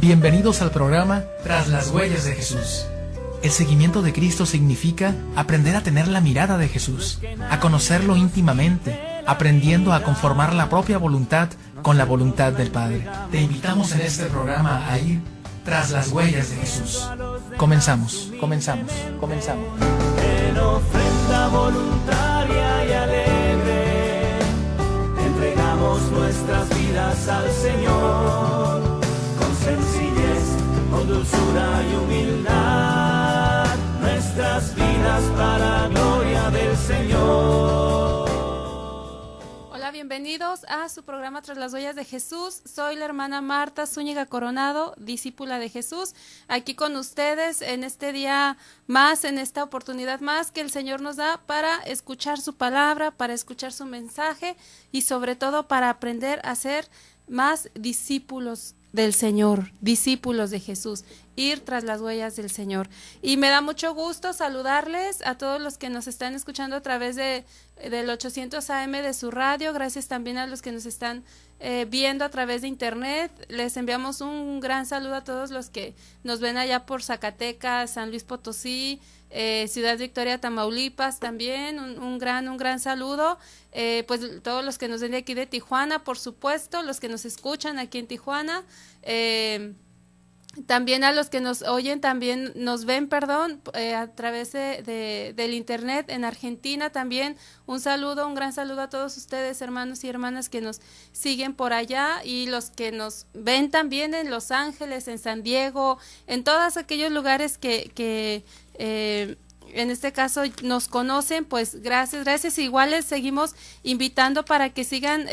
Bienvenidos al programa Tras las Huellas de Jesús. El seguimiento de Cristo significa aprender a tener la mirada de Jesús, a conocerlo íntimamente, aprendiendo a conformar la propia voluntad con la voluntad del Padre. Te invitamos en este programa a ir tras las huellas de Jesús. Comenzamos. En ofrenda voluntaria y alegre, entregamos nuestras vidas al Señor, con sencillez, con dulzura y humildad, nuestras vidas para gloria del Señor. Hola, bienvenidos a su programa Tras las Huellas de Jesús. Soy la hermana Marta Zúñiga Coronado, discípula de Jesús, aquí con ustedes en este día más, en esta oportunidad más que el Señor nos da para escuchar su palabra, para escuchar su mensaje y sobre todo para aprender a ser más discípulos del Señor, discípulos de Jesús, ir tras las huellas del Señor. Y me da mucho gusto saludarles a todos los que nos están escuchando a través del 800 AM de su radio. Gracias también a los que nos están viendo a través de internet. Les enviamos un gran saludo a todos los que nos ven allá por Zacatecas, San Luis Potosí, Ciudad Victoria, Tamaulipas también, un gran saludo. Pues todos los que nos ven de aquí de Tijuana, por supuesto, los que nos escuchan aquí en Tijuana, también a los que nos oyen, también nos ven, a través del internet en Argentina también. Un gran saludo a todos ustedes, hermanos y hermanas que nos siguen por allá, y los que nos ven también en Los Ángeles, en San Diego, en todos aquellos lugares que en este caso nos conocen. Pues gracias. Igual les seguimos invitando para que sigan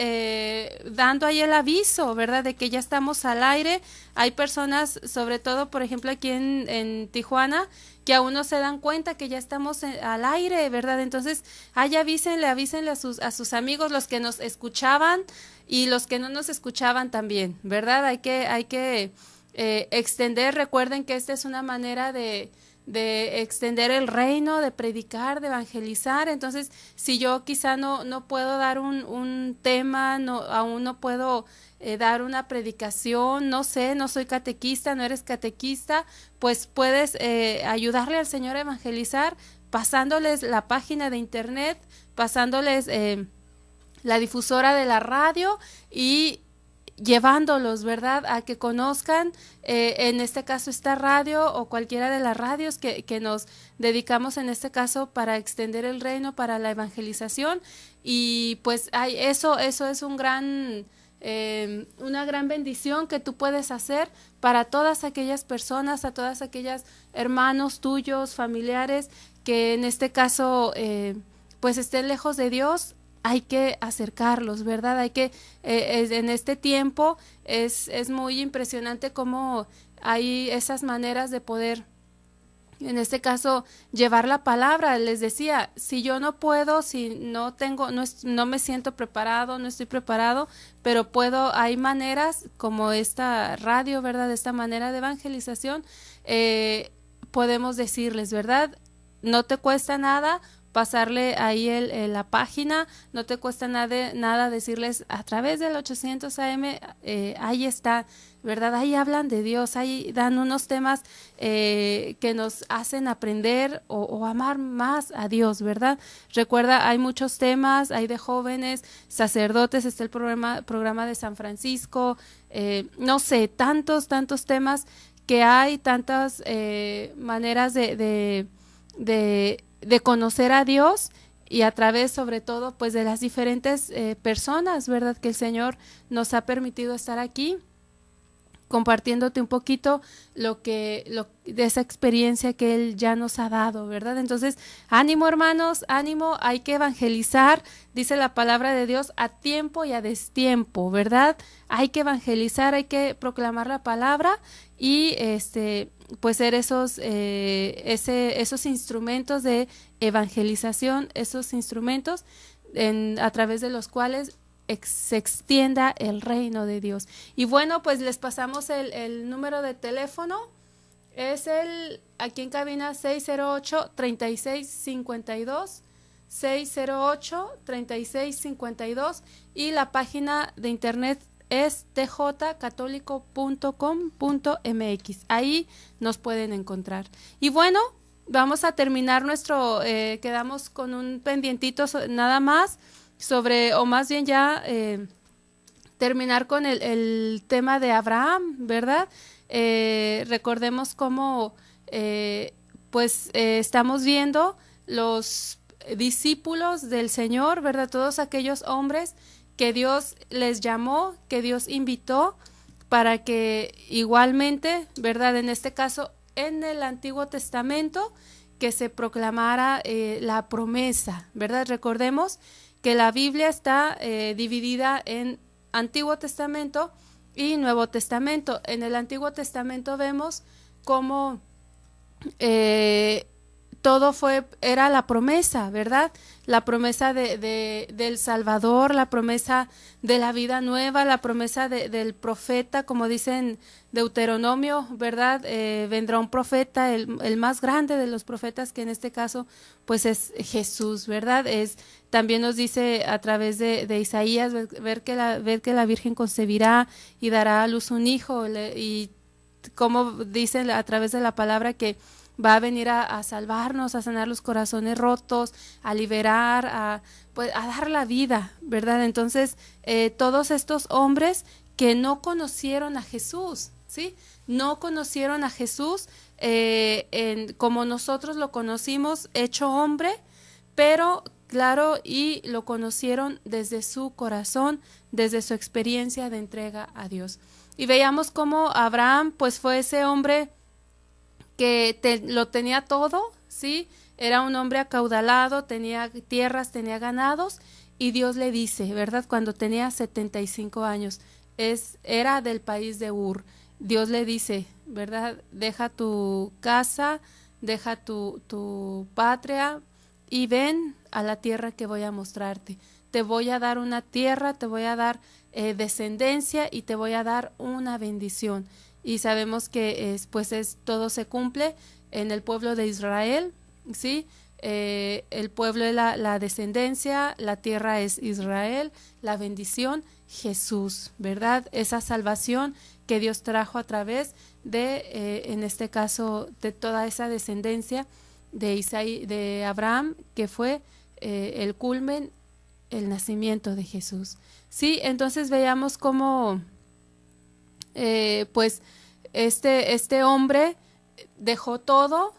dando ahí el aviso, ¿verdad? De que ya estamos al aire. Hay personas, sobre todo, por ejemplo, aquí en Tijuana, que aún no se dan cuenta que ya estamos al aire, ¿verdad? Entonces, avísenle a sus amigos, los que nos escuchaban y los que no nos escuchaban también, ¿verdad? Hay que extender. Recuerden que esta es una manera de extender el reino, de predicar, de evangelizar. Entonces, si yo quizá no puedo dar un tema, aún no puedo dar una predicación, no soy catequista, no eres catequista, pues puedes ayudarle al Señor a evangelizar pasándoles la página de internet, pasándoles la difusora de la radio y llevándolos, ¿verdad?, a que conozcan, en este caso, esta radio o cualquiera de las radios que nos dedicamos en este caso para extender el reino, para la evangelización. Y pues eso es una gran bendición que tú puedes hacer para todas aquellas personas, a todas aquellas hermanos tuyos, familiares, que en este caso pues estén lejos de Dios. Hay que acercarlos, ¿verdad? En este tiempo es muy impresionante cómo hay esas maneras de poder, en este caso, llevar la palabra. Les decía, si yo no puedo, si no me siento preparado, no estoy preparado, pero hay maneras como esta radio, ¿verdad? Esta manera de evangelización, podemos decirles, ¿verdad? No te cuesta nada pasarle ahí la página, no te cuesta nada decirles a través del 800 AM, ahí está, ¿verdad? Ahí hablan de Dios, ahí dan unos temas que nos hacen aprender o amar más a Dios, ¿verdad? Recuerda, hay muchos temas, hay de jóvenes, sacerdotes, está el programa de San Francisco, tantos temas que hay, tantas maneras de conocer a Dios, y a través, sobre todo, pues de las diferentes personas, ¿verdad?, que el Señor nos ha permitido estar aquí compartiéndote un poquito de esa experiencia que Él ya nos ha dado, ¿verdad? Entonces, ánimo, hermanos, ánimo, hay que evangelizar, dice la palabra de Dios, a tiempo y a destiempo, ¿verdad? Hay que evangelizar, hay que proclamar la palabra y pues ser esos instrumentos de evangelización, esos instrumentos a través de los cuales se extienda el reino de Dios. Y bueno, pues les pasamos el número de teléfono, es aquí en cabina 608-3652, 608-3652, y la página de internet es tjcatólico.com.mx. Ahí nos pueden encontrar. Y bueno, vamos a terminar quedamos con un pendientito nada más sobre, o más bien ya terminar con el tema de Abraham, ¿verdad? Recordemos cómo estamos viendo los discípulos del Señor, ¿verdad? Todos aquellos hombres que Dios les llamó, que Dios invitó para que igualmente, ¿verdad? En este caso, en el Antiguo Testamento, que se proclamara la promesa, ¿verdad? Recordemos que la Biblia está dividida en Antiguo Testamento y Nuevo Testamento. En el Antiguo Testamento vemos cómo todo era la promesa, ¿verdad? La promesa del Salvador, la promesa de la vida nueva, la promesa del profeta, como dice en Deuteronomio, ¿verdad? Vendrá un profeta, el más grande de los profetas, que en este caso pues es Jesús, ¿verdad? También nos dice a través de Isaías, ver que la Virgen concebirá y dará a luz un hijo, y como dice a través de la palabra que va a venir a salvarnos, a sanar los corazones rotos, a liberar, a dar la vida, ¿verdad? Entonces, todos estos hombres que no conocieron a Jesús, ¿sí? No conocieron a Jesús como nosotros lo conocimos, hecho hombre, pero claro, y lo conocieron desde su corazón, desde su experiencia de entrega a Dios. Y veíamos cómo Abraham, pues fue ese hombre que lo tenía todo, ¿sí? Era un hombre acaudalado, tenía tierras, tenía ganados, y Dios le dice, ¿verdad? Cuando tenía 75 años, era del país de Ur. Dios le dice, ¿verdad? Deja tu casa, deja tu patria y ven a la tierra que voy a mostrarte. Te voy a dar una tierra, te voy a dar descendencia y te voy a dar una bendición. Y sabemos que todo se cumple en el pueblo de Israel, ¿sí? El pueblo es la descendencia, la tierra es Israel, la bendición, Jesús, ¿verdad? Esa salvación que Dios trajo a través en este caso, de toda esa descendencia de Abraham, que fue el culmen, el nacimiento de Jesús. Sí, entonces veamos cómo este hombre dejó todo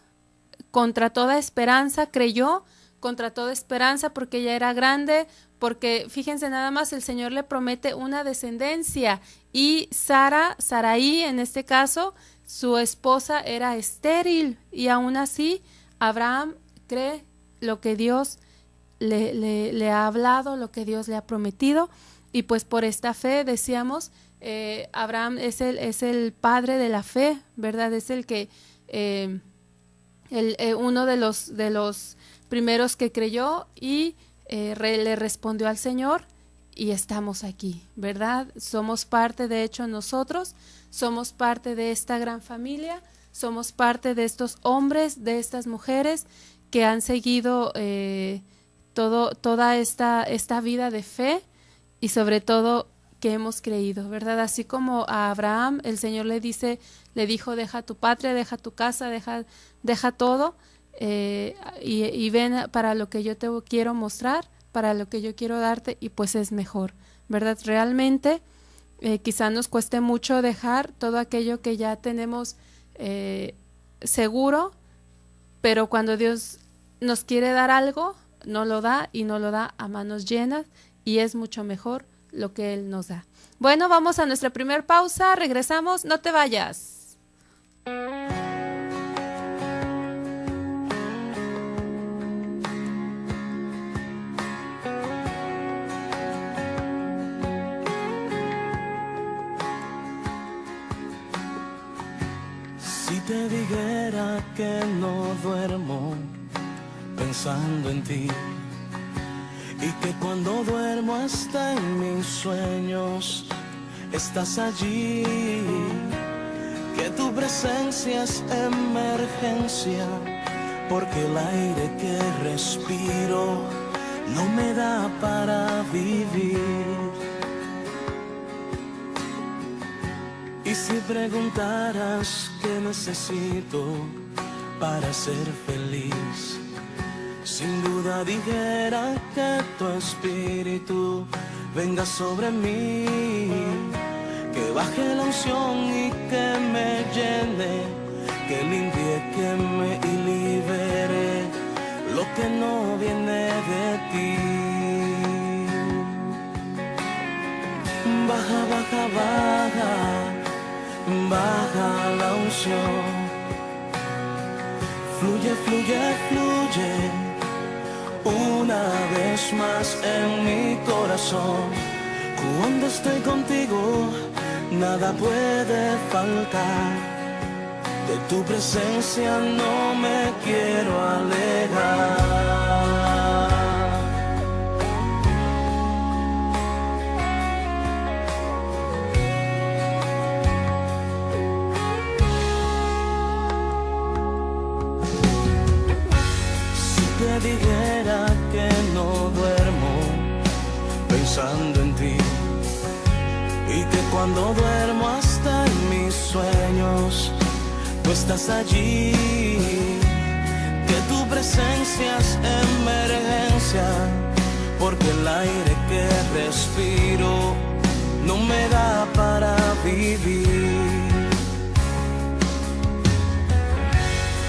contra toda esperanza, creyó contra toda esperanza porque ya era grande, porque fíjense nada más, el Señor le promete una descendencia, y Sarai en este caso, su esposa era estéril, y aún así Abraham cree lo que Dios le ha hablado, lo que Dios le ha prometido, y pues por esta fe decíamos, Abraham es el padre de la fe, ¿verdad? Es el que uno de los primeros que creyó y le respondió al Señor, y estamos aquí, ¿verdad? Somos parte, de hecho nosotros somos parte de esta gran familia, somos parte de estos hombres, de estas mujeres que han seguido toda esta vida de fe, y sobre todo que hemos creído, ¿verdad? Así como a Abraham el Señor le dijo, deja tu patria, deja tu casa, deja todo, y ven para lo que yo te quiero mostrar, para lo que yo quiero darte, y pues es mejor, ¿verdad? Realmente quizá nos cueste mucho dejar todo aquello que ya tenemos seguro, pero cuando Dios nos quiere dar algo, no lo da, y no lo da a manos llenas, y es mucho mejor lo que Él nos da. Bueno, vamos a nuestra primer pausa, regresamos, no te vayas. Si te dijera que no duermo pensando en ti, y que cuando duermo hasta en mis sueños estás allí, que tu presencia es emergencia, porque el aire que respiro no me da para vivir. preguntaras qué necesito para ser feliz, sin duda dijera que tu espíritu venga sobre mí, que baje la unción y que me llene, que limpie, que me libere lo que no viene de ti. Baja, baja, baja, baja la unción. Fluye, fluye, fluye, una vez más en mi corazón. Cuando estoy contigo, nada puede faltar. De tu presencia no me quiero alejar. Te dijera que no duermo pensando en ti, y que cuando duermo hasta en mis sueños tú estás allí, que tu presencia es emergencia, porque el aire que respiro no me da para vivir.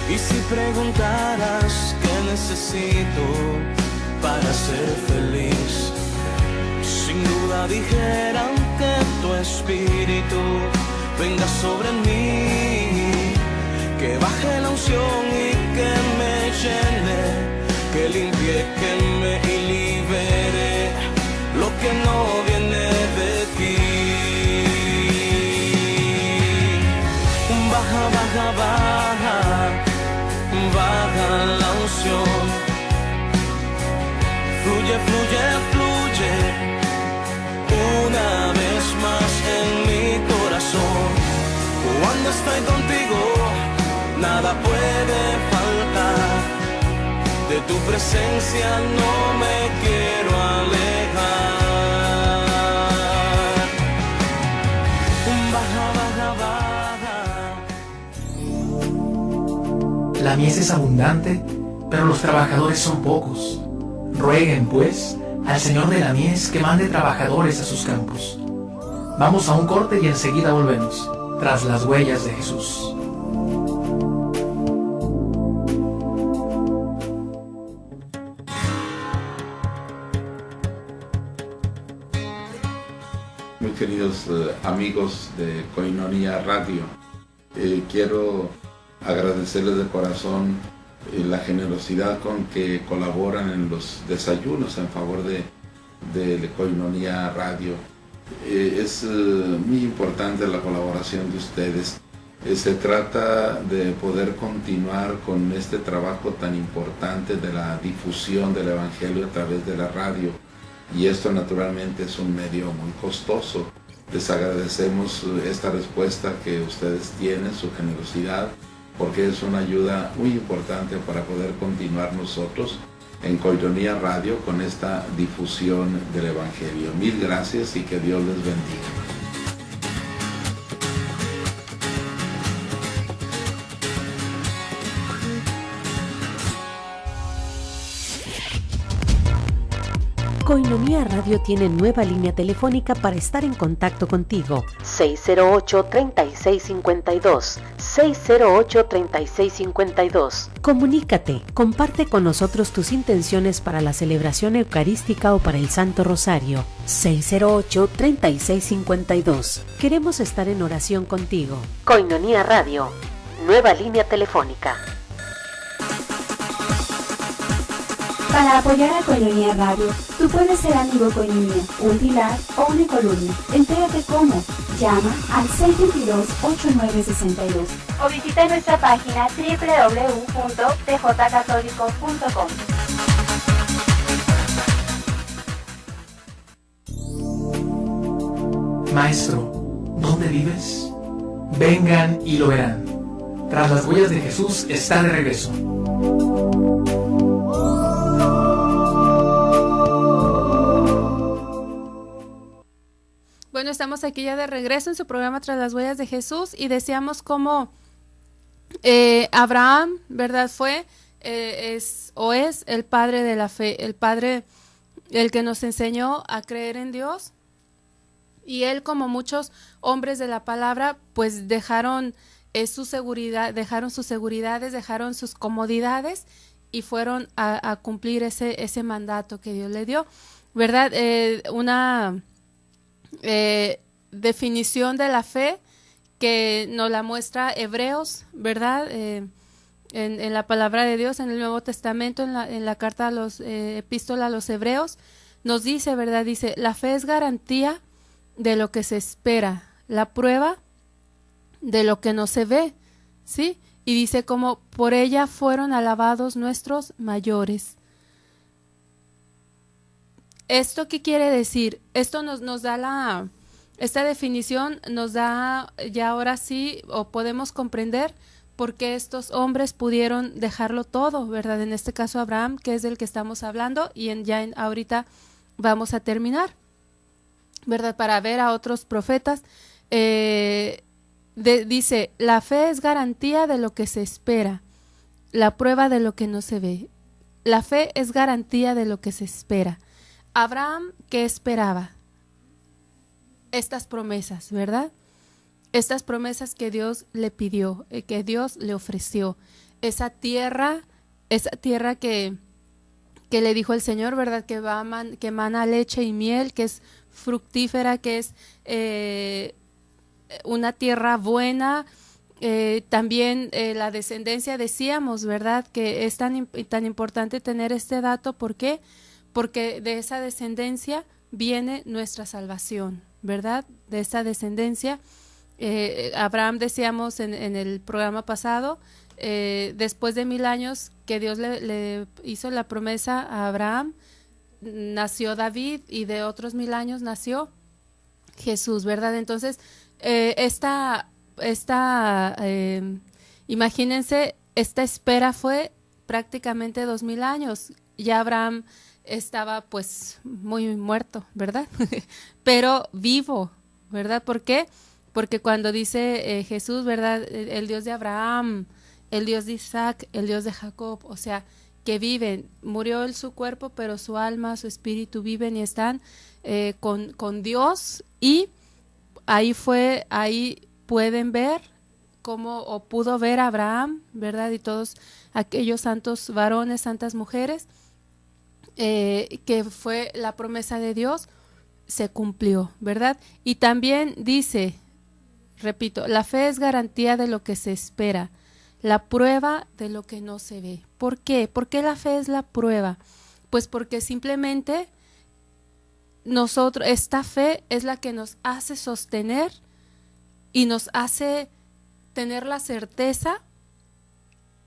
Y si preguntaras qué necesito para ser feliz, sin duda dijeran que tu espíritu venga sobre mí, que baje la unción y que me llene, que limpie, que me libere lo que no viene de ti. Baja, baja, baja, baja la unción. Fluye, fluye, fluye, una vez más en mi corazón. Cuando estoy contigo, nada puede faltar. De tu presencia no me quiero alejar. Baja, baja, baja. La mies es abundante, pero los trabajadores son pocos. Rueguen, pues, al Señor de la mies que mande trabajadores a sus campos. Vamos a un corte y enseguida volvemos, tras las huellas de Jesús. Muy queridos amigos de Koinonia Radio, quiero agradecerles de corazón la generosidad con que colaboran en los desayunos en favor de Koinonia Radio. Es muy importante la colaboración de ustedes. Se trata de poder continuar con este trabajo tan importante de la difusión del Evangelio a través de la radio, y esto naturalmente es un medio muy costoso. Les agradecemos esta respuesta que ustedes tienen, su generosidad, porque es una ayuda muy importante para poder continuar nosotros en Koinonia Radio con esta difusión del Evangelio. Mil gracias y que Dios les bendiga. Koinonia Radio tiene nueva línea telefónica para estar en contacto contigo. 608-3652. 608-3652. Comunícate, comparte con nosotros tus intenciones para la celebración eucarística o para el Santo Rosario. 608-3652. Queremos estar en oración contigo. Koinonia Radio, nueva línea telefónica. Para apoyar a Koinonia Radio, tú puedes ser amigo Koinonia, un pilar o una columna. Entérate cómo. Llama al 622-8962 o visita nuestra página www.tjcatólico.com. Maestro, ¿dónde vives? Vengan y lo verán. Tras las huellas de Jesús está de regreso. Bueno, estamos aquí ya de regreso en su programa Tras las Huellas de Jesús y decíamos cómo Abraham, ¿verdad? Es el padre de la fe, el padre, el que nos enseñó a creer en Dios. Y él, como muchos hombres de la palabra, pues dejaron sus seguridades, dejaron sus comodidades y fueron a cumplir ese mandato que Dios le dio, ¿verdad? Una definición de la fe que nos la muestra Hebreos, ¿verdad? En la palabra de Dios, en el Nuevo Testamento, en la carta a los epístola a los Hebreos, nos dice, ¿verdad? Dice, la fe es garantía de lo que se espera, la prueba de lo que no se ve, ¿sí? Y dice como por ella fueron alabados nuestros mayores. ¿Esto qué quiere decir? Esto nos da esta definición nos da ya ahora sí, o podemos comprender por qué estos hombres pudieron dejarlo todo, ¿verdad? En este caso Abraham, que es del que estamos hablando, y ahorita vamos a terminar, ¿verdad? Para ver a otros profetas. Dice, la fe es garantía de lo que se espera, la prueba de lo que no se ve. La fe es garantía de lo que se espera. Abraham, ¿qué esperaba? Estas promesas, ¿verdad? Estas promesas que Dios le pidió, que Dios le ofreció. Esa tierra que le dijo el Señor, ¿verdad? Que emana leche y miel, que es fructífera, que es una tierra buena. También la descendencia, decíamos, ¿verdad? Que es tan importante tener este dato. ¿Por qué? Porque de esa descendencia viene nuestra salvación, ¿verdad? De esa descendencia. Abraham, decíamos en el programa pasado, después de 1000 años que Dios le hizo la promesa a Abraham, nació David, y de otros 1000 años nació Jesús, ¿verdad? Entonces, imagínense, esta espera fue prácticamente 2000 años. Ya Abraham estaba pues muy muerto, ¿verdad? Pero vivo, ¿verdad? ¿Por qué? Porque cuando dice Jesús, ¿verdad? El Dios de Abraham, el Dios de Isaac, el Dios de Jacob, o sea, que viven. Murió su cuerpo, pero su alma, su espíritu viven y están con Dios. Y ahí pueden ver o pudo ver Abraham, ¿verdad? Y todos aquellos santos varones, santas mujeres, que fue la promesa de Dios, se cumplió, ¿verdad? Y también dice, repito, la fe es garantía de lo que se espera, la prueba de lo que no se ve. ¿Por qué? ¿Por qué la fe es la prueba? Pues porque simplemente esta fe es la que nos hace sostener y nos hace tener la certeza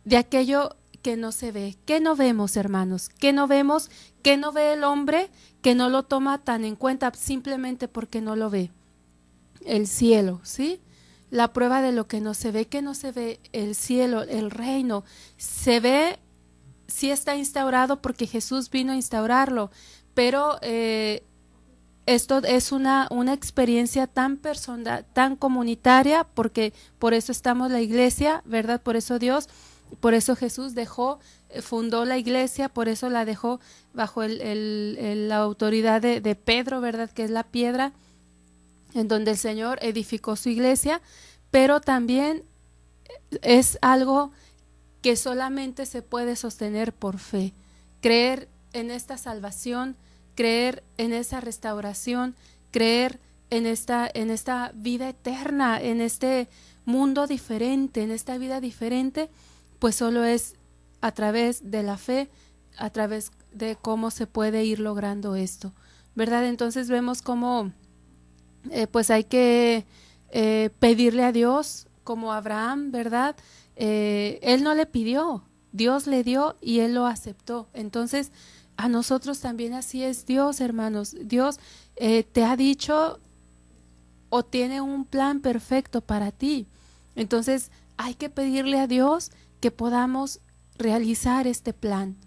de aquello que no se ve. ¿Qué no vemos, hermanos? ¿Qué no vemos? ¿Qué no ve el hombre que no lo toma tan en cuenta simplemente porque no lo ve? El cielo, ¿sí? La prueba de lo que no se ve. ¿Qué no se ve? El cielo, el reino. Se ve, sí está instaurado porque Jesús vino a instaurarlo, pero esto es una experiencia tan personal, tan comunitaria, porque por eso estamos la iglesia, ¿verdad? Por eso Jesús fundó la iglesia, por eso la dejó bajo la autoridad de Pedro, ¿verdad? Que es la piedra en donde el Señor edificó su iglesia, pero también es algo que solamente se puede sostener por fe. Creer en esta salvación, creer en esa restauración, creer en esta vida eterna, en este mundo diferente, en esta vida diferente, pues solo es a través de la fe, a través de cómo se puede ir logrando esto, ¿verdad? Entonces vemos cómo pues hay que pedirle a Dios, como Abraham, ¿verdad? Él no le pidió, Dios le dio y él lo aceptó. Entonces a nosotros también así es Dios, hermanos. Dios te ha dicho o tiene un plan perfecto para ti. Entonces hay que pedirle a Dios que podamos realizar este plan.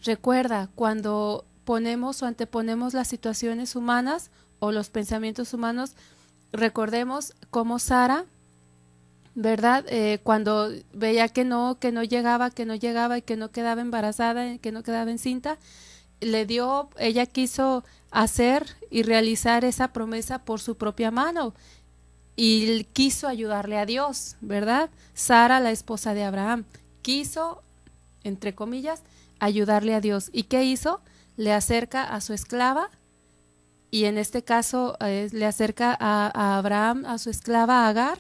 Recuerda, cuando ponemos o anteponemos las situaciones humanas o los pensamientos humanos, recordemos cómo Sara, ¿verdad? Cuando veía que no llegaba y que no quedaba embarazada, que no quedaba encinta, ella quiso hacer y realizar esa promesa por su propia mano y quiso ayudarle a Dios, ¿verdad? Sara, la esposa de Abraham, quiso, entre comillas, ayudarle a Dios. ¿Y qué hizo? Le acerca a su esclava, y en este caso le acerca a Abraham, a su esclava Agar,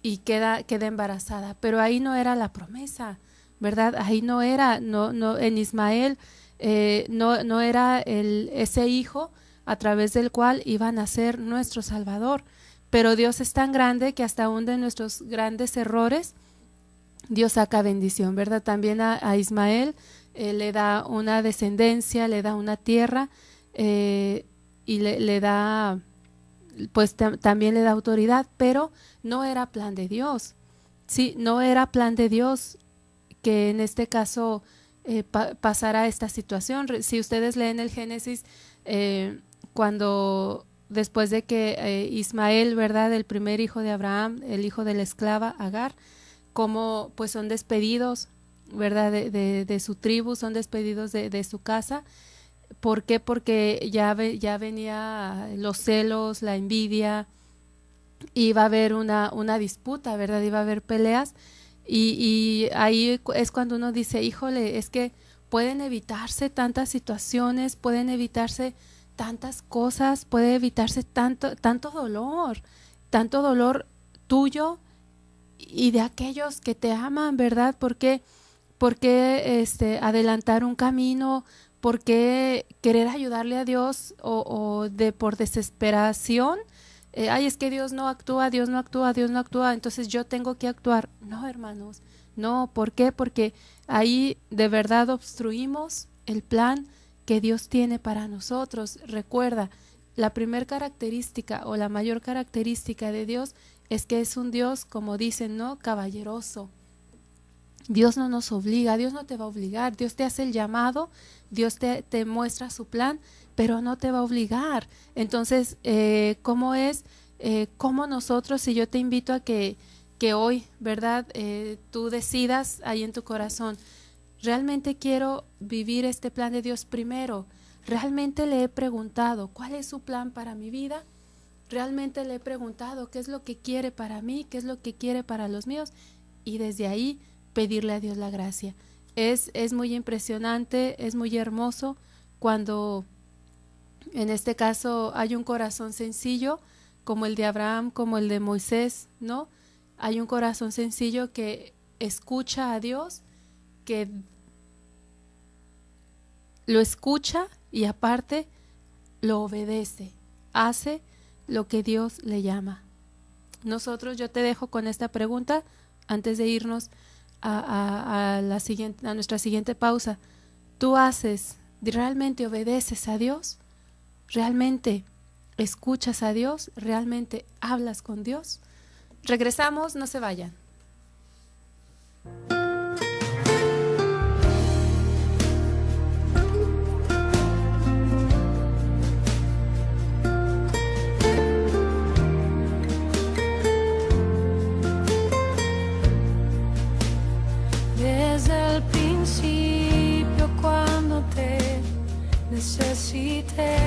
y queda embarazada. Pero ahí no era la promesa, ¿verdad? Ahí no era, en Ismael no era ese hijo a través del cual iba a nacer nuestro Salvador. Pero Dios es tan grande que hasta aún de nuestros grandes errores Dios saca bendición, ¿verdad? También a Ismael le da una descendencia, le da una tierra, y le da, pues también le da autoridad, pero no era plan de Dios. Sí, no era plan de Dios que en este caso pasara esta situación. Si ustedes leen el Génesis, cuando después de que Ismael, ¿verdad?, el primer hijo de Abraham, el hijo de la esclava Agar, como pues son despedidos, ¿verdad?, de su tribu, son despedidos de su casa. ¿Por qué? Porque ya venía los celos, la envidia, iba a haber una disputa, ¿verdad?, iba a haber peleas, y ahí es cuando uno dice, híjole, es que pueden evitarse tantas situaciones, pueden evitarse tantas cosas, puede evitarse tanto dolor tuyo y de aquellos que te aman, ¿verdad? ¿Por qué adelantar un camino? ¿Por qué querer ayudarle a Dios o por desesperación? Es que Dios no actúa, entonces yo tengo que actuar. No, hermanos, no. ¿Por qué? Porque ahí de verdad obstruimos el plan que Dios tiene para nosotros. Recuerda, la primer característica o la mayor característica de Dios es que es un Dios, como dicen, ¿no?, caballeroso. Dios no nos obliga, Dios no te va a obligar, Dios te hace el llamado, Dios te muestra su plan, pero no te va a obligar. Entonces, ¿cómo nosotros, si yo te invito a que hoy, ¿verdad?, tú decidas ahí en tu corazón, realmente quiero vivir este plan de Dios primero, realmente le he preguntado, ¿cuál es su plan para mi vida? Realmente le he preguntado, ¿qué es lo que quiere para mí? ¿Qué es lo que quiere para los míos? Y desde ahí pedirle a Dios la gracia. Es muy impresionante, es muy hermoso cuando en este caso hay un corazón sencillo como el de Abraham, como el de Moisés, ¿no? Hay un corazón sencillo que escucha a Dios, que lo escucha y aparte lo obedece, hace lo que Dios le llama. Nosotros, yo te dejo con esta pregunta antes de irnos a nuestra siguiente pausa. ¿Tú realmente obedeces a Dios? ¿Realmente escuchas a Dios? ¿Realmente hablas con Dios? Regresamos, no se vayan. Desde el principio, cuando te necesité,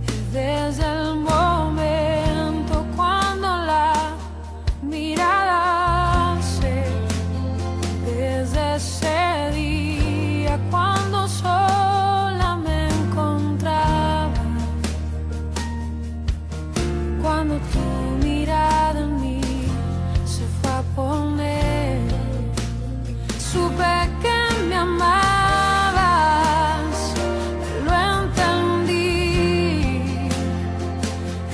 y desde el momento cuando la mirada se, desde ese día cuando sola me encontraba, cuando tu mirada en mí se fue a poner, supe que me amabas, lo entendí,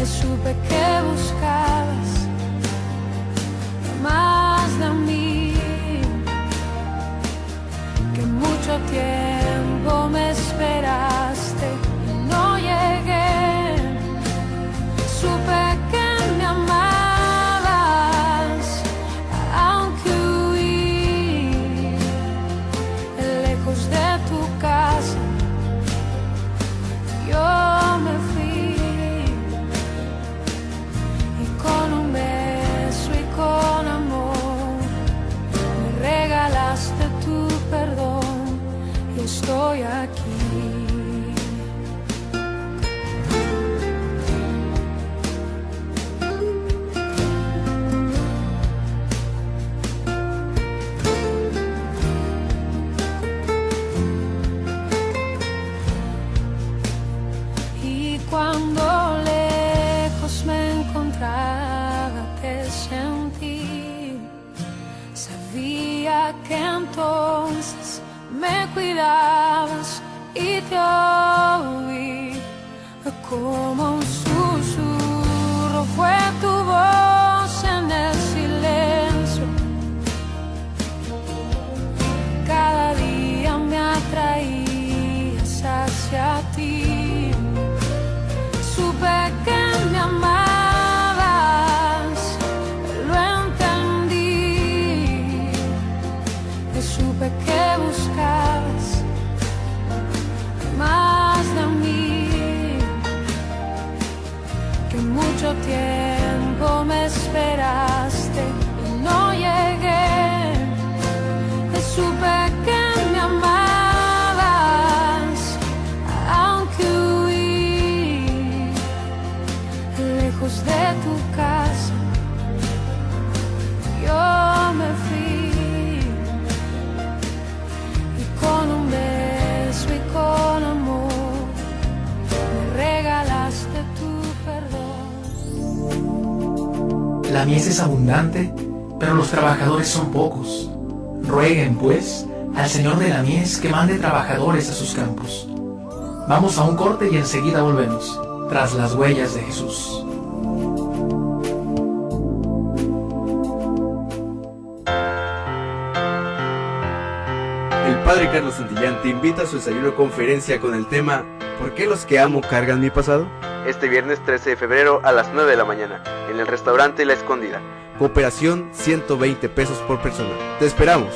supe que buscabas más de mí, que mucho tiempo me esperaste y no llegué, supe que me amabas, aunque huí lejos de tu casa, yo me fui. que entonces me cuidabas y te oí como un susurro. Fue tu voz en el silencio. Cada día me atraías hacia ti. Supe que me amabas, lo entendí. Y supe que buscabas más de mí, que mucho tiempo me esperaste y no llegué. Y supe que me amabas, aunque huí lejos de tu casa. Yo me fui y con un beso y con amor me regalaste tu perdón. La mies es abundante, pero los trabajadores son pocos. Rueguen, pues, al Señor de la mies que mande trabajadores a sus campos. Vamos a un corte y enseguida volvemos, tras las huellas de Jesús. El Padre Carlos Santillán te invita a su desayuno conferencia con el tema ¿Por qué los que amo cargan mi pasado? Este viernes 13 de febrero a las 9 de la mañana, en el restaurante La Escondida. Cooperación 120 pesos por persona. ¡Te esperamos!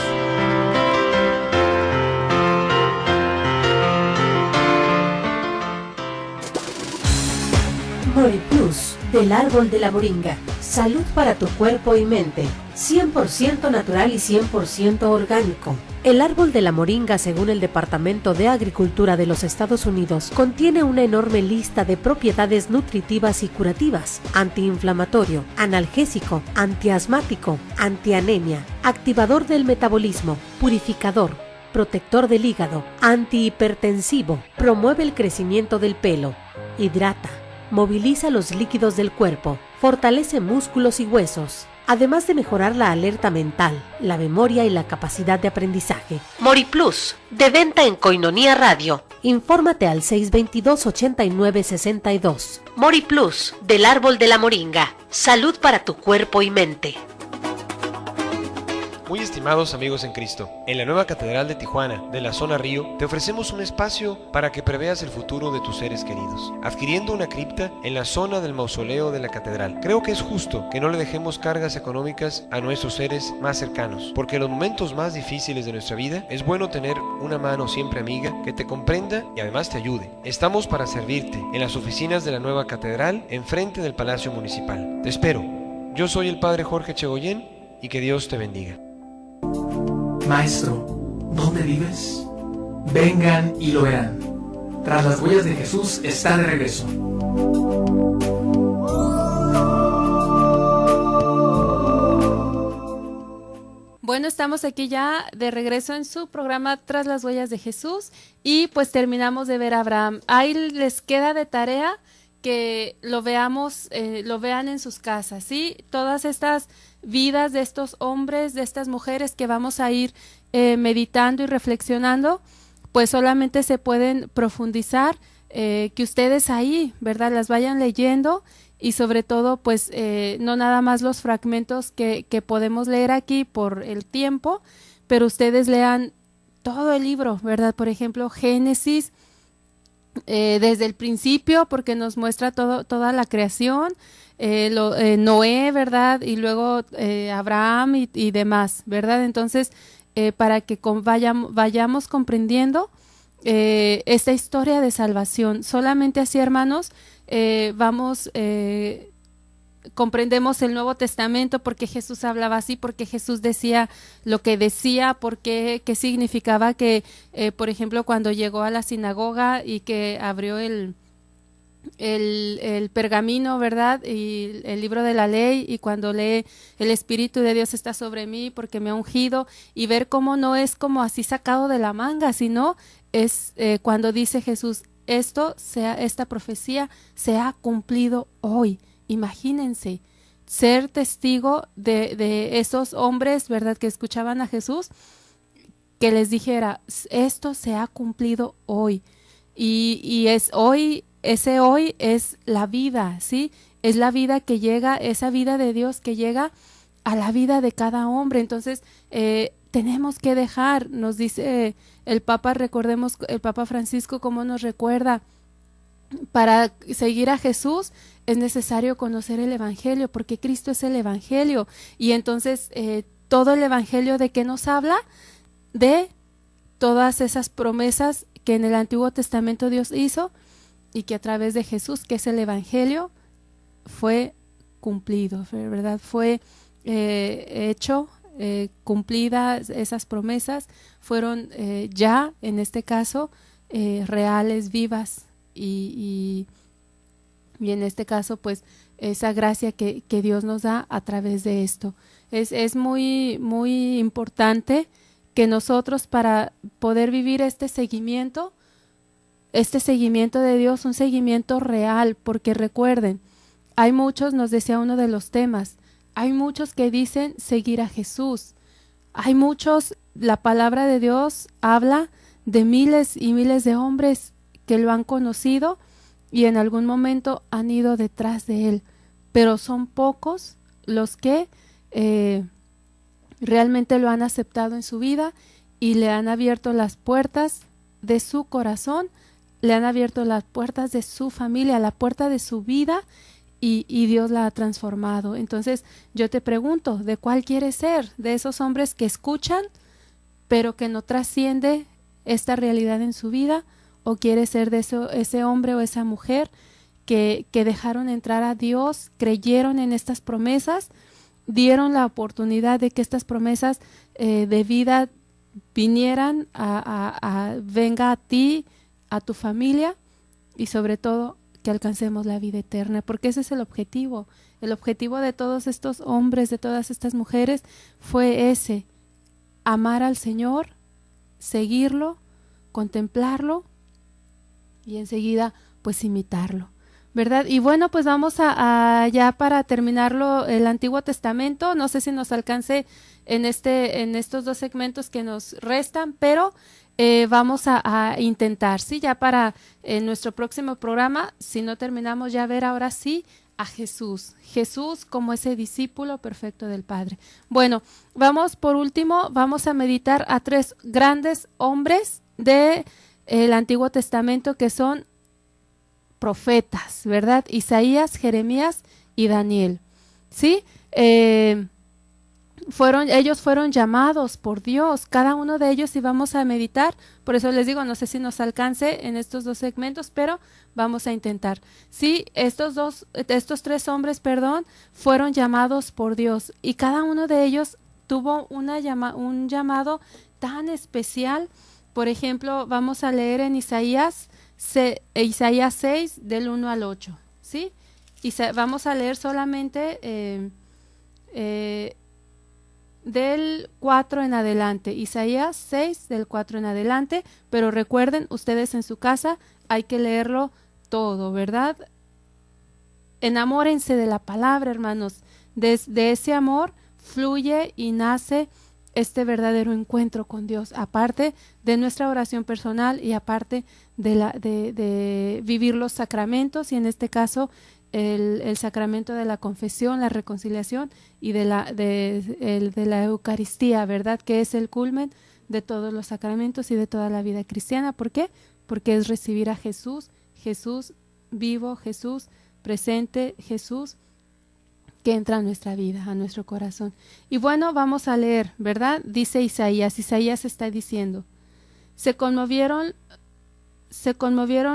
MoriPlus, del árbol de la moringa. Salud para tu cuerpo y mente. 100% natural y 100% orgánico. El árbol de la moringa, según el Departamento de Agricultura de los Estados Unidos, contiene una enorme lista de propiedades nutritivas y curativas: antiinflamatorio, analgésico, antiasmático, antianemia, activador del metabolismo, purificador, protector del hígado, antihipertensivo, promueve el crecimiento del pelo, hidrata, moviliza los líquidos del cuerpo, fortalece músculos y huesos, además de mejorar la alerta mental, la memoria y la capacidad de aprendizaje. MoriPlus, de venta en Koinonia Radio. Infórmate al 622-8962. MoriPlus, del árbol de la moringa. Salud para tu cuerpo y mente. Muy estimados amigos en Cristo, en la nueva Catedral de Tijuana, de la zona Río, te ofrecemos un espacio para que preveas el futuro de tus seres queridos, adquiriendo una cripta en la zona del mausoleo de la Catedral. Creo que es justo que no le dejemos cargas económicas a nuestros seres más cercanos, porque en los momentos más difíciles de nuestra vida es bueno tener una mano siempre amiga que te comprenda y además te ayude. Estamos para servirte en las oficinas de la nueva Catedral, enfrente del Palacio Municipal. Te espero. Yo soy el Padre Jorge Chegoyen y que Dios te bendiga. Maestro, ¿dónde vives? Vengan y lo verán. Tras las huellas de Jesús está de regreso. Bueno, estamos aquí ya de regreso en su programa Tras las huellas de Jesús y pues terminamos de ver a Abraham. Ahí les queda de tarea que lo veamos, lo vean en sus casas, ¿sí? Todas estas vidas de estos hombres, de estas mujeres que vamos a ir meditando y reflexionando, pues solamente se pueden profundizar, que ustedes ahí, ¿verdad?, las vayan leyendo y sobre todo, pues no nada más los fragmentos que podemos leer aquí por el tiempo, pero ustedes lean todo el libro, ¿verdad? Por ejemplo, Génesis, desde el principio, porque nos muestra toda la creación, Noé, ¿verdad? Y luego Abraham y demás, ¿verdad? Entonces, para que vayamos comprendiendo esta historia de salvación. Solamente así, hermanos, comprendemos el Nuevo Testamento, porque Jesús hablaba así, porque Jesús decía lo que decía, porque qué significaba que, por ejemplo, cuando llegó a la sinagoga y que abrió el pergamino, ¿verdad? Y el libro de la ley, y cuando lee el Espíritu de Dios está sobre mí porque me ha ungido, y ver cómo no es como así sacado de la manga, sino es cuando dice Jesús, esta profecía se ha cumplido hoy. Imagínense, ser testigo de esos hombres, ¿verdad?, que escuchaban a Jesús, que les dijera, esto se ha cumplido hoy. Y es hoy, ese hoy es la vida, ¿sí? Es la vida que llega, esa vida de Dios que llega a la vida de cada hombre. Entonces, tenemos que dejar, nos dice el Papa, recordemos el Papa Francisco cómo nos recuerda, para seguir a Jesús es necesario conocer el Evangelio, porque Cristo es el Evangelio. Y entonces, todo el Evangelio, ¿de qué nos habla? De todas esas promesas que en el Antiguo Testamento Dios hizo y que a través de Jesús, que es el Evangelio, fue cumplido, ¿verdad? Fue hecho, cumplidas esas promesas, fueron ya, en este caso, reales, vivas, y en este caso, pues, esa gracia que Dios nos da a través de esto. Es muy, muy importante que nosotros, para poder vivir este seguimiento de Dios, un seguimiento real, porque recuerden, hay muchos, nos decía uno de los temas, hay muchos que dicen seguir a Jesús, hay muchos, la palabra de Dios habla de miles y miles de hombres que lo han conocido y en algún momento han ido detrás de él, pero son pocos los que realmente lo han aceptado en su vida y le han abierto las puertas de su corazón, le han abierto las puertas de su familia, la puerta de su vida, y Dios la ha transformado. Entonces yo te pregunto, ¿de cuál quieres ser? ¿De esos hombres que escuchan pero que no trasciende esta realidad en su vida? ¿O quieres ser de ese hombre o esa mujer que dejaron entrar a Dios, creyeron en estas promesas, dieron la oportunidad de que estas promesas de vida vinieran venga a ti, a tu familia, y sobre todo que alcancemos la vida eterna, porque ese es el objetivo. El objetivo de todos estos hombres, de todas estas mujeres, fue ese: amar al Señor, seguirlo, contemplarlo y enseguida pues imitarlo, ¿verdad? Y bueno, pues vamos a ya para terminarlo el Antiguo Testamento. No sé si nos alcance en estos 2 segmentos que nos restan, pero vamos a intentar, ¿sí? Ya para nuestro próximo programa, si no terminamos, ya ver ahora sí a Jesús como ese discípulo perfecto del Padre. Bueno, por último, vamos a meditar a 3 grandes hombres del Antiguo Testamento que son profetas, ¿verdad? Isaías, Jeremías y Daniel, ¿sí? Ellos fueron llamados por Dios, cada uno de ellos, y vamos a meditar. Por eso les digo, no sé si nos alcance en estos 2 segmentos, pero vamos a intentar. Sí, estos 3 hombres, fueron llamados por Dios, y cada uno de ellos tuvo un llamado tan especial. Por ejemplo, vamos a leer en Isaías 6, del 1 al 8, ¿sí? Vamos a leer solamente del 4 en adelante, Isaías 6 del 4 en adelante, pero recuerden, ustedes en su casa hay que leerlo todo, ¿verdad? Enamórense de la palabra, hermanos. De ese amor fluye y nace este verdadero encuentro con Dios, aparte de nuestra oración personal y aparte de vivir los sacramentos, y en este caso el sacramento de la confesión, la reconciliación y de la Eucaristía, ¿verdad? Que es el culmen de todos los sacramentos y de toda la vida cristiana. ¿Por qué? Porque es recibir a Jesús vivo, Jesús presente, Jesús que entra a nuestra vida, a nuestro corazón. Y bueno, vamos a leer, ¿verdad? Dice Isaías está diciendo: se conmovieron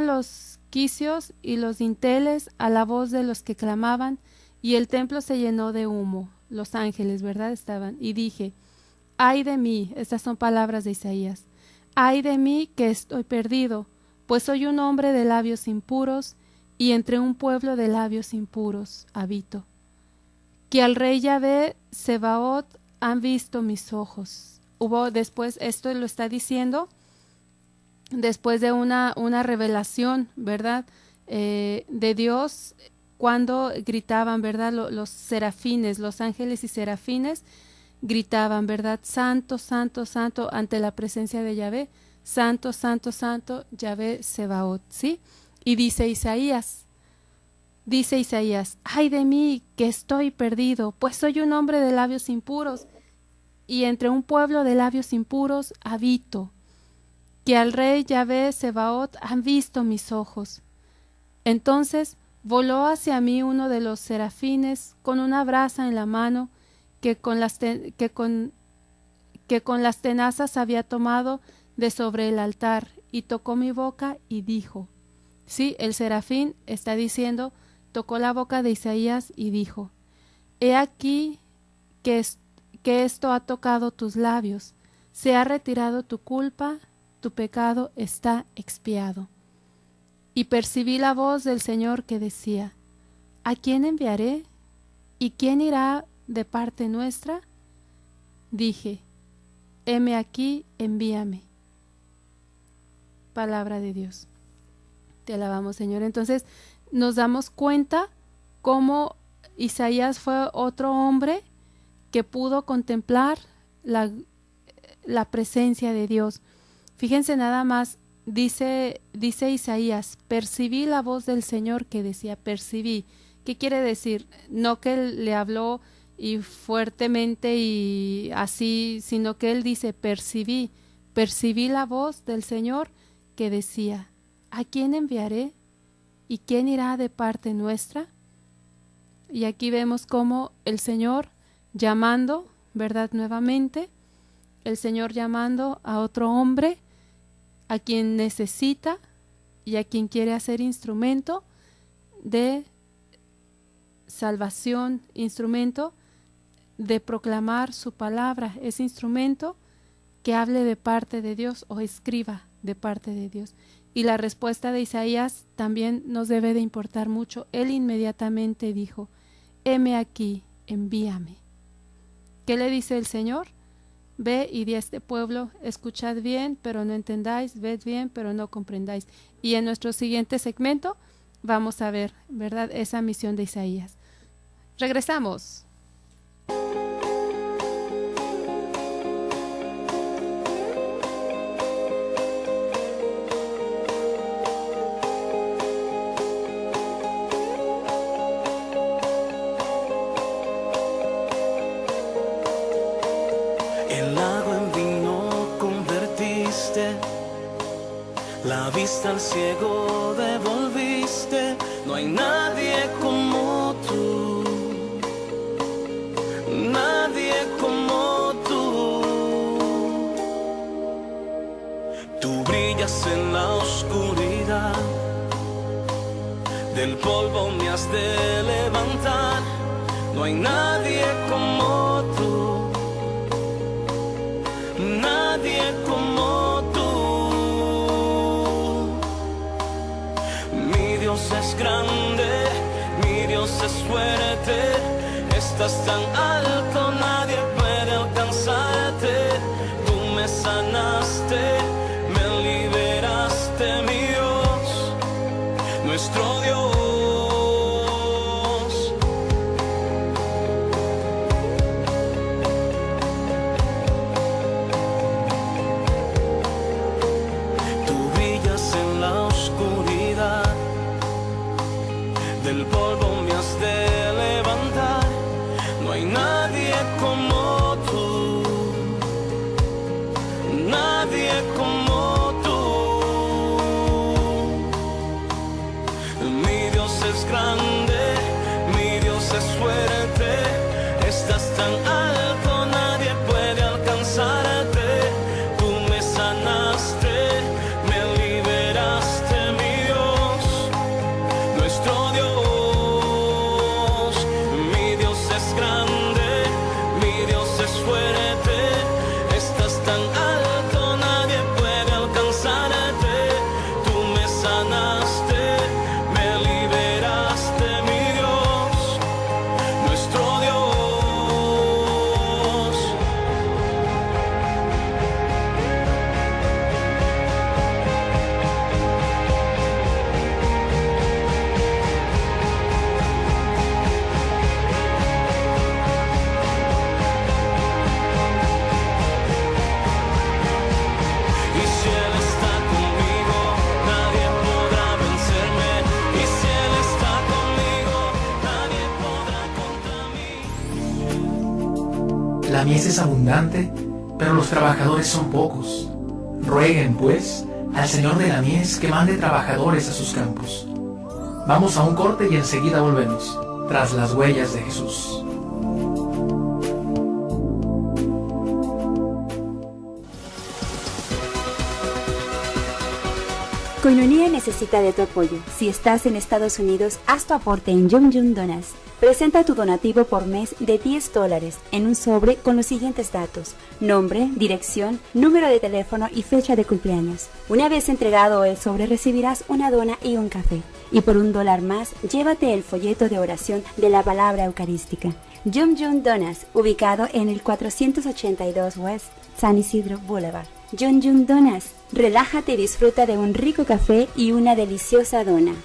los quicios y los dinteles a la voz de los que clamaban, y el templo se llenó de humo. Los ángeles, ¿verdad? Estaban. Y dije: ay de mí, estas son palabras de Isaías, ay de mí que estoy perdido, pues soy un hombre de labios impuros, y entre un pueblo de labios impuros habito. Que al rey Yahvé Sebaot han visto mis ojos. Después, esto lo está diciendo después de una revelación, ¿verdad? De Dios, cuando gritaban, ¿verdad? Los serafines, los ángeles y serafines gritaban, ¿verdad? Santo, santo, santo, ante la presencia de Yahvé. Santo, santo, santo, Yahvé Sebaot, ¿sí? Y dice Isaías, ay de mí que estoy perdido, pues soy un hombre de labios impuros, y entre un pueblo de labios impuros habito, que al rey Yahvé Sebaot han visto mis ojos. Entonces voló hacia mí uno de los serafines con una brasa en la mano que con las tenazas había tomado de sobre el altar, y tocó mi boca y dijo, sí, el serafín está diciendo, tocó la boca de Isaías y dijo, he aquí que esto ha tocado tus labios, se ha retirado tu culpa, tu pecado está expiado. Y percibí la voz del Señor que decía, ¿a quién enviaré? ¿Y quién irá de parte nuestra? Dije, heme aquí, envíame. Palabra de Dios. Te alabamos, Señor. Entonces nos damos cuenta cómo Isaías fue otro hombre que pudo contemplar la presencia de Dios. Fíjense nada más, dice Isaías, percibí la voz del Señor que decía, percibí. ¿Qué quiere decir? No que él le habló y fuertemente y así, sino que él dice, percibí la voz del Señor que decía, ¿a quién enviaré? ¿Y quién irá de parte nuestra? Y aquí vemos cómo el Señor llamando, ¿verdad? Nuevamente, el Señor llamando a otro hombre, a quien necesita y a quien quiere hacer instrumento de salvación, instrumento de proclamar su palabra, es instrumento que hable de parte de Dios o escriba de parte de Dios. Y la respuesta de Isaías también nos debe de importar mucho. Él inmediatamente dijo, heme aquí, envíame. ¿Qué le dice el Señor? Ve y di a este pueblo, escuchad bien, pero no entendáis, ved bien, pero no comprendáis. Y en nuestro siguiente segmento vamos a ver, ¿verdad?, esa misión de Isaías. Regresamos. La vista al ciego devolviste, no hay nadie como tú, nadie como tú. Tú brillas en la oscuridad, del polvo me has de levantar, no hay nadie como tú, nadie como tú. Es grande, mi Dios es fuerte, estás tan alto, nadie puede alcanzarte. Tú me sanaste, me liberaste, mi Dios, nuestro Dios. Tú brillas en la oscuridad, del polvo me has de levantar, no hay nadie como tú, nadie como tú. Mi Dios es grande, mi Dios es fuerte, estás tan alto, nadie puede alcanzarte. Tú me sanaste, me liberaste, mi Dios, nuestro Dios. La mies es abundante, pero los trabajadores son pocos. Rueguen, pues, al Señor de la mies que mande trabajadores a sus campos. Vamos a un corte y enseguida volvemos, tras las huellas de Jesús. Koinonia necesita de tu apoyo. Si estás en Estados Unidos, haz tu aporte en Yum Yum Donas. Presenta tu donativo por mes de $10 en un sobre con los siguientes datos: nombre, dirección, número de teléfono y fecha de cumpleaños. Una vez entregado el sobre, recibirás una dona y un café. Y por $1 más, llévate el folleto de oración de la palabra eucarística. Yum Yum Donas, ubicado en el 482 West San Isidro Boulevard. Yum Yum Donas, relájate y disfruta de un rico café y una deliciosa dona.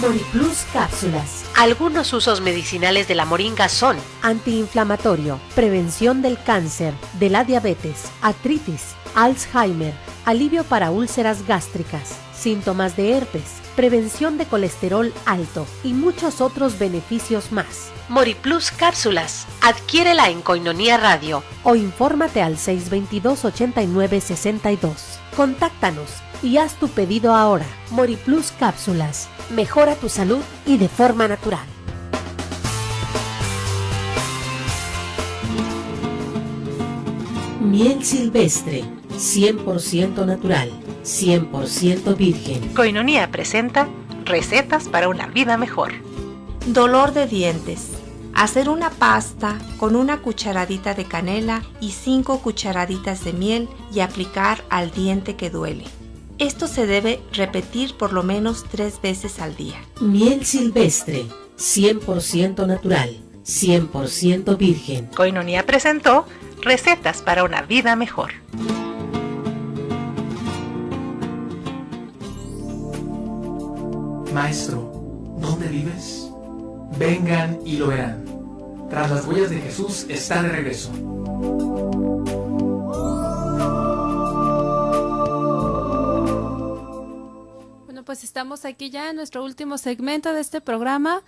MoriPlus Cápsulas. Algunos usos medicinales de la moringa son antiinflamatorio, prevención del cáncer, de la diabetes, artritis, Alzheimer, alivio para úlceras gástricas, síntomas de herpes, prevención de colesterol alto y muchos otros beneficios más. MoriPlus Cápsulas. Adquiérela en Koinonia Radio o infórmate al 622-8962. Contáctanos y haz tu pedido ahora. MoriPlus Cápsulas. Mejora tu salud y de forma natural. Miel silvestre, 100% natural, 100% virgen. Koinonia presenta recetas para una vida mejor. Dolor de dientes. Hacer una pasta con una cucharadita de canela y 5 cucharaditas de miel y aplicar al diente que duele. Esto se debe repetir por lo menos 3 veces al día. Miel silvestre, 100% natural, 100% virgen. Koinonia presentó recetas para una vida mejor. Maestro, ¿dónde vives? Vengan y lo verán. Tras las huellas de Jesús está de regreso. Pues estamos aquí ya en nuestro último segmento de este programa.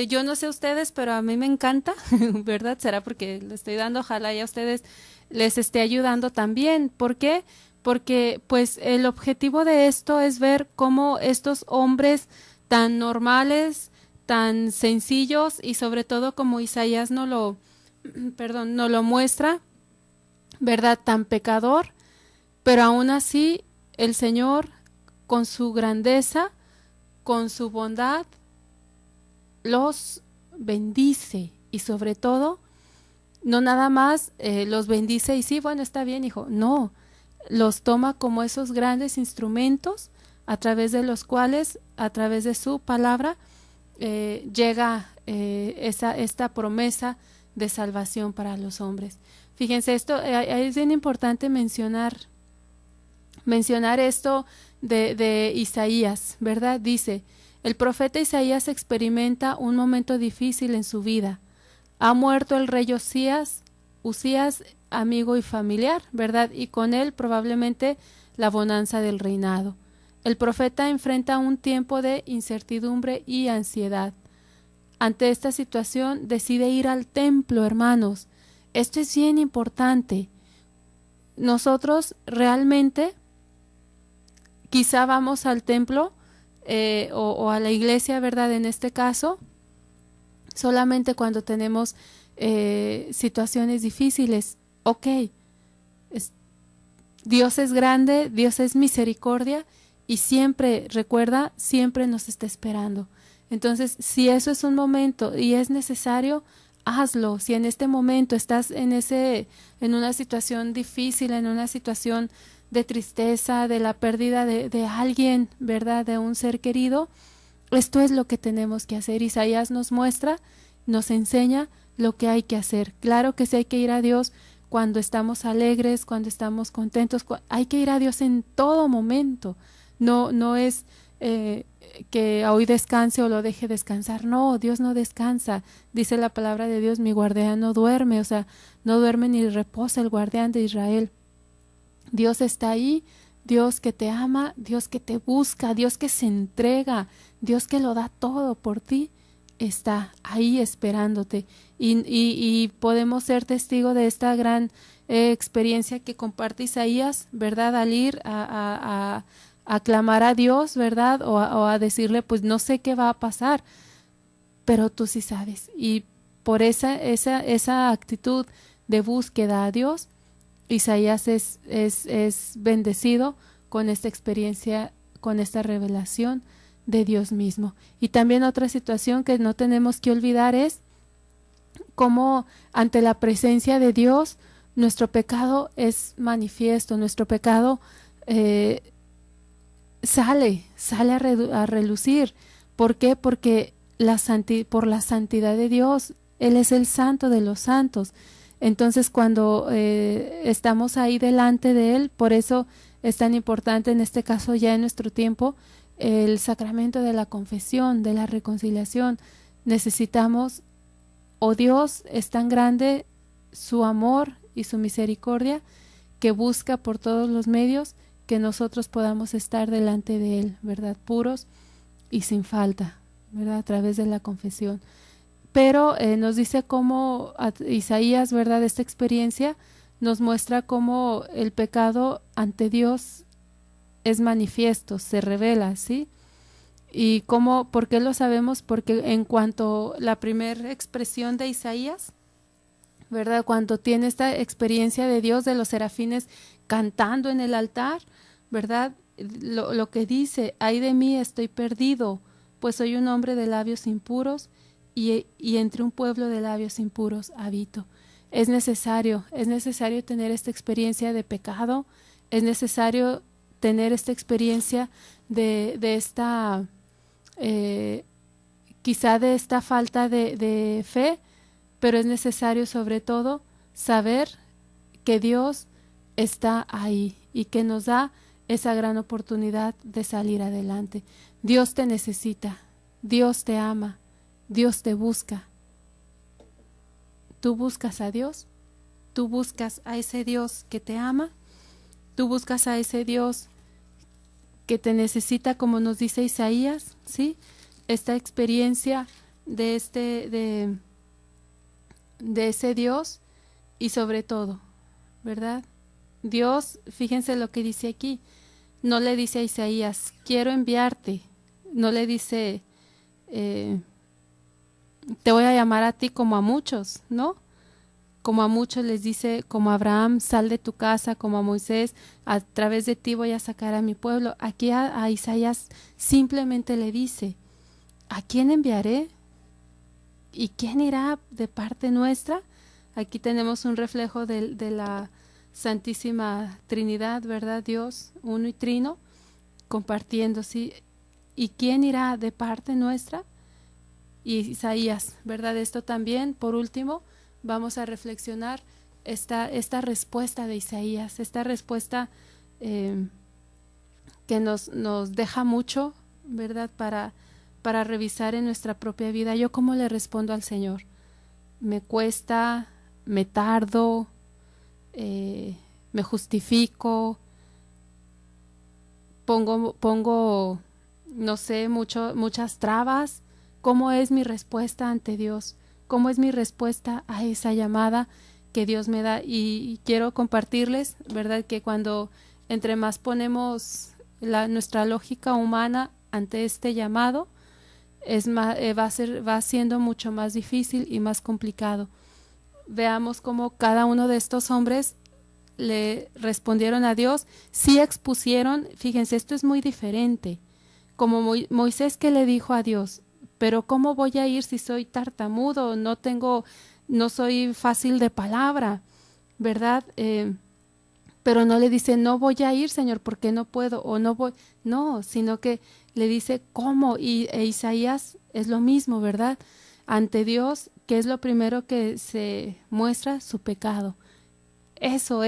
Yo no sé ustedes, pero a mí me encanta, ¿verdad? Será porque le estoy dando, ojalá y a ustedes les esté ayudando también. ¿Por qué? Porque pues el objetivo de esto es ver cómo estos hombres tan normales, tan sencillos y sobre todo como Isaías nos lo muestra, ¿verdad? Tan pecador, pero aún así el Señor, con su grandeza, con su bondad, los bendice y sobre todo, no nada más los bendice y sí, bueno, está bien, hijo, no, los toma como esos grandes instrumentos a través de los cuales, a través de su palabra, llega esta promesa de salvación para los hombres. Fíjense, esto es bien importante mencionar esto de Isaías, ¿verdad? Dice, el profeta Isaías experimenta un momento difícil en su vida. Ha muerto el rey Usías, amigo y familiar, ¿verdad? Y con él probablemente la bonanza del reinado. El profeta enfrenta un tiempo de incertidumbre y ansiedad. Ante esta situación decide ir al templo, hermanos. Esto es bien importante. Nosotros realmente quizá vamos al templo o a la iglesia, ¿verdad? En este caso, solamente cuando tenemos situaciones difíciles. Ok, Dios es grande, Dios es misericordia y siempre, recuerda, siempre nos está esperando. Entonces, si eso es un momento y es necesario, hazlo. Si en este momento estás en una situación difícil, en una situación de tristeza, de la pérdida de alguien, ¿verdad? De un ser querido, esto es lo que tenemos que hacer. Isaías nos muestra, nos enseña lo que hay que hacer. Claro que sí hay que ir a Dios cuando estamos alegres, cuando estamos contentos, hay que ir a Dios en todo momento. No es que hoy descanse o lo deje descansar. No, Dios no descansa. Dice la palabra de Dios, mi guardián no duerme, o sea, no duerme ni reposa el guardián de Israel. Dios está ahí, Dios que te ama, Dios que te busca, Dios que se entrega, Dios que lo da todo por ti, está ahí esperándote. Y podemos ser testigo de esta gran experiencia que comparte Isaías, ¿verdad? Al ir a clamar a Dios, ¿verdad? O a decirle, pues no sé qué va a pasar, pero tú sí sabes. Y por esa actitud de búsqueda a Dios, Isaías es bendecido con esta experiencia, con esta revelación de Dios mismo. Y también otra situación que no tenemos que olvidar es cómo ante la presencia de Dios nuestro pecado es manifiesto, nuestro pecado sale a relucir. ¿Por qué? Porque por la santidad de Dios, Él es el santo de los santos. Entonces cuando estamos ahí delante de Él, por eso es tan importante en este caso ya en nuestro tiempo el sacramento de la confesión, de la reconciliación. Necesitamos, Dios es tan grande su amor y su misericordia que busca por todos los medios que nosotros podamos estar delante de Él, ¿verdad? Puros y sin falta, ¿verdad? A través de la confesión. Pero nos dice cómo Isaías, ¿verdad? Esta experiencia nos muestra cómo el pecado ante Dios es manifiesto, se revela, ¿sí? Y cómo, ¿por qué lo sabemos? Porque en cuanto la primera expresión de Isaías, ¿verdad? Cuando tiene esta experiencia de Dios, de los serafines cantando en el altar, ¿verdad? Lo que dice, ay de mí, estoy perdido, pues soy un hombre de labios impuros y entre un pueblo de labios impuros habito. Es necesario tener esta experiencia de pecado, es necesario tener esta experiencia de esta, quizá de esta falta de fe, pero es necesario sobre todo saber que Dios está ahí y que nos da esa gran oportunidad de salir adelante. Dios te necesita, Dios te ama, Dios te busca. Tú buscas a Dios, tú buscas a ese Dios que te ama, tú buscas a ese Dios que te necesita, como nos dice Isaías, ¿sí? Esta experiencia de ese Dios y sobre todo, ¿verdad? Dios, fíjense lo que dice aquí, no le dice a Isaías, quiero enviarte, no le dice, te voy a llamar a ti como a muchos, ¿no? Como a muchos les dice, como a Abraham, sal de tu casa, como a Moisés, a través de ti voy a sacar a mi pueblo. Aquí a Isaías simplemente le dice, ¿a quién enviaré? ¿Y quién irá de parte nuestra? Aquí tenemos un reflejo de la Santísima Trinidad, ¿verdad? Dios, uno y trino, compartiendo, ¿sí? ¿Y quién irá de parte nuestra? Y Isaías, ¿verdad? Esto también, por último, vamos a reflexionar esta respuesta de Isaías, esta respuesta que nos deja mucho, ¿verdad? Para revisar en nuestra propia vida. ¿Yo cómo le respondo al Señor? ¿Me cuesta? ¿Me tardo? ¿Me justifico? ¿Pongo no sé, muchas trabas? ¿Cómo es mi respuesta ante Dios? ¿Cómo es mi respuesta a esa llamada que Dios me da? Y quiero compartirles, ¿verdad? Que cuando entre más ponemos nuestra lógica humana ante este llamado, va siendo mucho más difícil y más complicado. Veamos cómo cada uno de estos hombres le respondieron a Dios, sí expusieron, fíjense, esto es muy diferente, como Moisés que le dijo a Dios, pero ¿cómo voy a ir si soy tartamudo? No soy fácil de palabra, ¿verdad? Pero no le dice, no voy a ir, Señor, porque no puedo, o no voy, no, sino que le dice, ¿cómo? E Isaías es lo mismo, ¿verdad? Ante Dios, ¿qué es lo primero que se muestra? Su pecado. Eso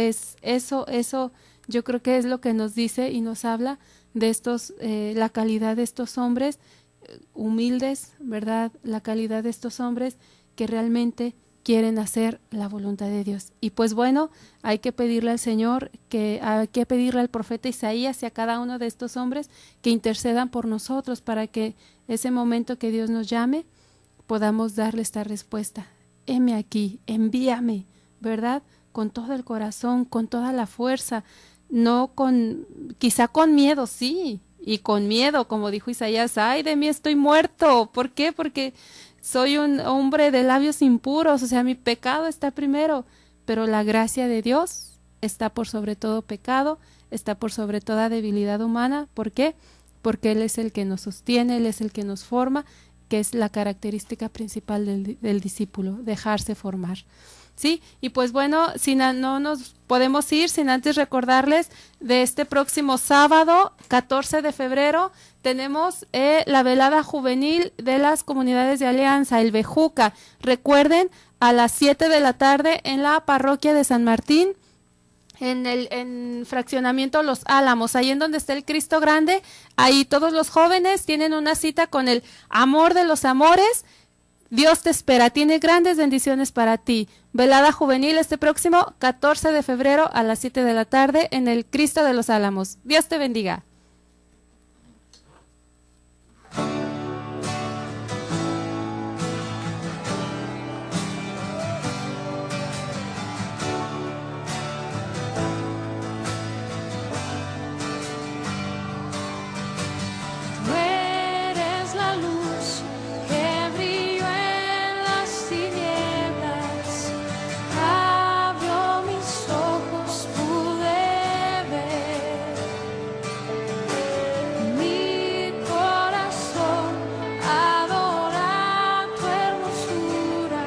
yo creo que es lo que nos dice y nos habla de la calidad de estos hombres humildes, ¿verdad? La calidad de estos hombres que realmente quieren hacer la voluntad de Dios. Y pues bueno, hay que pedirle al Señor, hay que pedirle al profeta Isaías y a cada uno de estos hombres que intercedan por nosotros para que ese momento que Dios nos llame, podamos darle esta respuesta. Heme aquí, envíame, ¿verdad? Con todo el corazón, con toda la fuerza, quizá con miedo, sí, y con miedo, como dijo Isaías, ay, de mí estoy muerto. ¿Por qué? Porque soy un hombre de labios impuros, o sea, mi pecado está primero, pero la gracia de Dios está por sobre todo pecado, está por sobre toda debilidad humana. ¿Por qué? Porque Él es el que nos sostiene, Él es el que nos forma, que es la característica principal del discípulo, dejarse formar. Sí, y pues bueno, no nos podemos ir sin antes recordarles de este próximo sábado, 14 de febrero, tenemos la velada juvenil de las comunidades de Alianza, el Bejuca. Recuerden, a las 7 de la tarde en la parroquia de San Martín, en fraccionamiento Los Álamos, ahí en donde está el Cristo Grande, ahí todos los jóvenes tienen una cita con el amor de los amores. Dios te espera, tiene grandes bendiciones para ti. Velada juvenil este próximo 14 de febrero a las 7 de la tarde en el Cristo de los Álamos. Dios te bendiga. Tú eres la luz que brilló en las tinieblas, abrió mis ojos, pude ver. Mi corazón adora tu hermosura,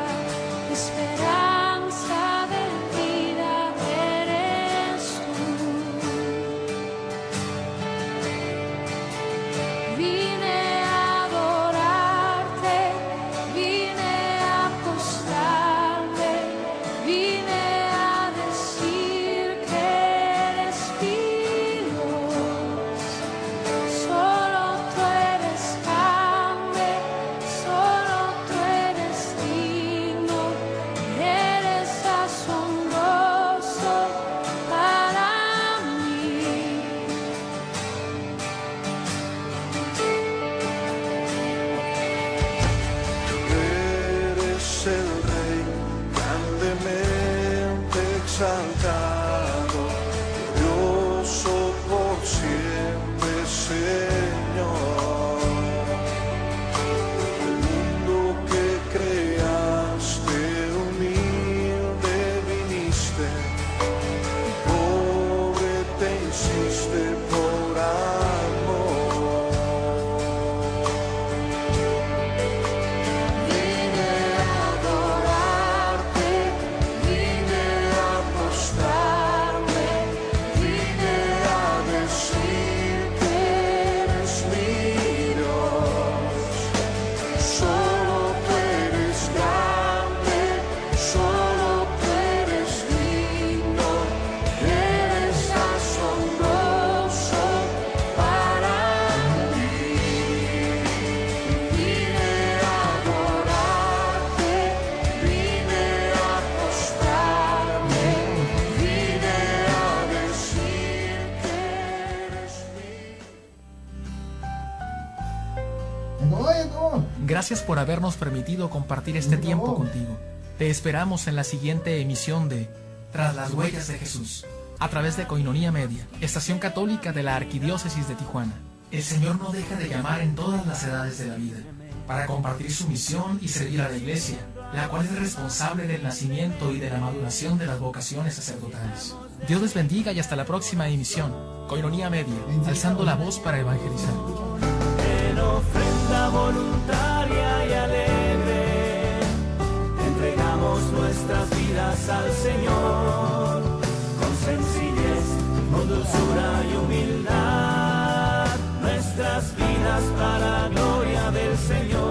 esperanza de vida eres tú. Vine a adorarte, vine a acostarme, vine a decir que eres mi Dios. Solo tú eres grande, solo tú eres digno, eres asombroso para mí. Eres el Rey grandemente exaltado, glorioso por siempre, Señor. El mundo que creaste humilde viniste, pobre te hiciste por amor. Vine a adorarte, vine a acostarme, vine a decir que eres mi Dios. Solo tú eres grande, solo tú eres digno, eres asombroso para mí. Vine a adorarte, vine a acostarme, vine a decir que eres Gracias por habernos permitido compartir este tiempo contigo. Te esperamos en la siguiente emisión de Tras las huellas de Jesús, a través de Koinonia Media, estación católica de la Arquidiócesis de Tijuana. El Señor no deja de llamar en todas las edades de la vida, para compartir su misión y servir a la Iglesia, la cual es responsable del nacimiento y de la maduración de las vocaciones sacerdotales. Dios les bendiga y hasta la próxima emisión. Koinonia Media, alzando la voz para evangelizar. En ofrenda voluntaria y alegre, entregamos nuestras vidas al Señor, con sencillez, con dulzura y humildad, nuestras vidas para